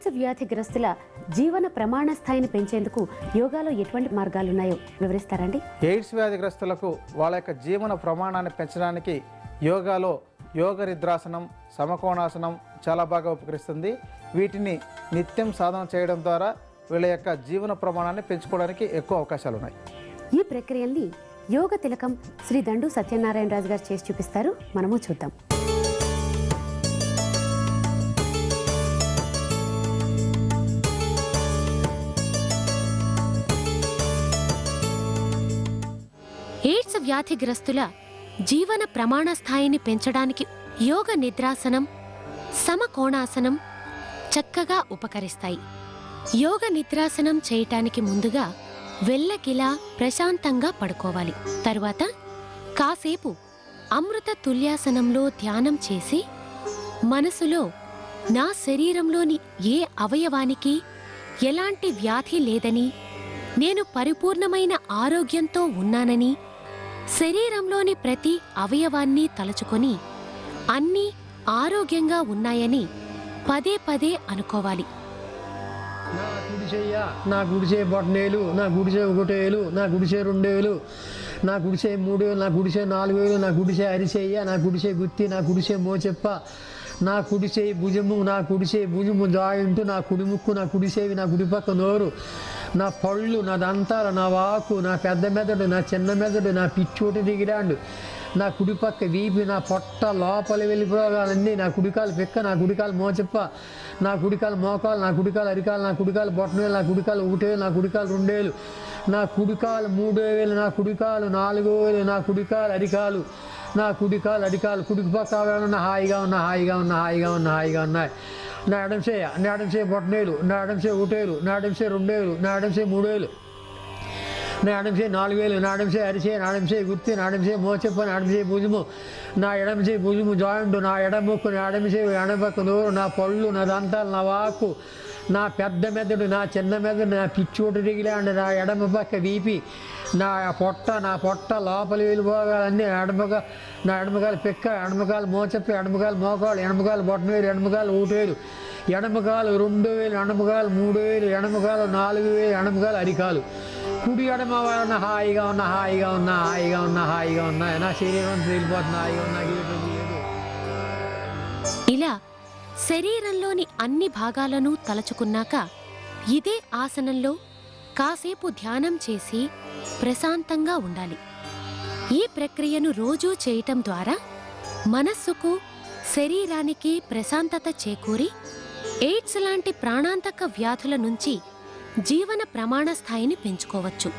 AIDS వ్యాధిగ్రస్తుల జీవన ప్రమాణ స్థాయిని పెంచేందుకు యోగాలో ఎటువంటి మార్గాలు ఉన్నాయో వివరిస్తారండి? ఎయిడ్స్ వ్యాధిగ్రస్తులకు వాళ్ళ యొక్క జీవన ప్రమాణాన్ని పెంచడానికి యోగాలో యోగ నిద్రాసనం, సమకోణాసనం చాలా బాగా ఉపకరిస్తుంది. వీటిని నిత్యం సాధన చేయడం ద్వారా వీళ్ళ యొక్క జీవన ప్రమాణాన్ని పెంచుకోవడానికి ఎక్కువ అవకాశాలు ఉన్నాయి. ఈ ప్రక్రియల్ని యోగ తిలకం శ్రీ దండు సత్యనారాయణ రాజు గారు చేసి చూపిస్తారు. మనము చూద్దాం. ఎయిడ్స్ వ్యాధిగ్రస్తుల జీవన ప్రమాణ స్థాయిని పెంచడానికి యోగ నిద్రాసనం, సమకోణాసనం చక్కగా ఉపకరిస్తాయి. యోగ నిద్రాసనం చేయటానికి ముందుగా వెళ్ళకిలా ప్రశాంతంగా పడుకోవాలి. తరువాత కాసేపు అమృత తుల్యాసనంలో ధ్యానం చేసి మనసులో నా శరీరంలోని ఏ అవయవానికి ఎలాంటి వ్యాధి లేదని, నేను పరిపూర్ణమైన ఆరోగ్యంతో ఉన్నానని, శరీరంలోని ప్రతి అవయవాన్ని తలుచుకొని అన్నీ ఆరోగ్యంగా ఉన్నాయని పదే పదే అనుకోవాలి. నా గుడిసెయ్య, నా గుడిసే బొట్టనేలు, నా గుడిసే ఒకటేలు, నా గుడిసే రెండేలు, నా గుడిసే 3 వేలు, నా గుడిసే 4 వేలు, నా గుడిసే అరిసెయ్య, నా గుడిసే గుత్తి, నా గుడిసే మోచెప్ప, నా కుడిసే భుజము, నా కుడిసే భుజము జాయింటు, నా కుడి ముక్కు, నా కుడిసేవి, నా కుడిపక్క నోరు, నా పళ్ళు, నా దంతాలు, నా వాకు, నా పెద్ద మెదడు, నా చిన్న మెదడు, నా పిచ్చోటి దిగిరాండు, నా కుడిపక్క వీపి, నా పొట్ట లోపలి వెళ్ళిపోగాలన్నీ, నా కుడికాలు పిక్క, నా కుడికాలు మోచెప్ప, నా కుడికాలు మోకాలు, నా కుడికాలు అరికాలు, నా కుడికాలు బొట్టనేలు, నా కుడికాలు 1 వేలు, నా కుడికాలు 2 వేలు, నా కుడికాలు 3 వేలు, నా కుడికాలు 4 వేలు, నా కుడికాలు అరికాలు, నా కుడికాలు అరికాలు, కుడికి పక్క హాయిగా ఉన్నా, హాయిగా ఉన్నా, హాయిగా ఉన్నా, హాయిగా ఉన్నాయి. నా ఎడంసే బొట్టనేలు, నా ఎడంసే 1 వేలు, నా ఎడంసే 2 వేలు, నా ఎడంసే 3 వేలు, నా ఎడంసే 4 వేలు, నా ఎడంసే అరిసే, నా ఎడంసే గుత్తి, నా ఎడంసే మోచెప్ప, నా ఎడంసే భుజము, నా ఎడంసే భుజము జాయింట్, నా ఎడముక్కు, నా ఎడమసే ఎడపక్క నోరు, నా పళ్ళు, నా దంతాలు, నా వాకు, నా పెద్ద మెదడు, నా చిన్న మెదడు, నా పిచ్చోటి దిగిలాండి, నా ఎడమ పక్క వీపి, నా పొట్ట లోపలి వెళ్ళిపోగాలన్నీ, నా ఎడమకాలు పిక్క, ఎడమకాలు మోచెప్ప, ఎడమకాలు మోకాలు, ఎడమకాలు బొట్టనేలు, ఎడమకాలు 1 వేలు, ఎడమకాలు 2 వేలు, ఎడమకాలు 3 వేలు, ఎడమకాలు 4 వేలు, ఎడమకాలు అరికాలు, కుడి ఎడమ వలన హాయిగా ఉన్నా, హాయిగా ఉన్నా, హాయిగా ఉన్నా, హాయిగా ఉన్నా, నా శరీరం వెళ్ళిపోతున్నా, హాయిగా ఉన్నా. ఇలా శరీరంలోని అన్ని భాగాలను తలచుకున్నాక ఇదే ఆసనంలో కాసేపు ధ్యానం చేసి ప్రశాంతంగా ఉండాలి. ఈ ప్రక్రియను రోజూ చేయటం ద్వారా మనస్సుకు, శరీరానికి ప్రశాంతత చేకూరి ఎయిడ్స్ లాంటి ప్రాణాంతక వ్యాధుల నుంచి జీవన ప్రమాణ స్థాయిని పెంచుకోవచ్చు.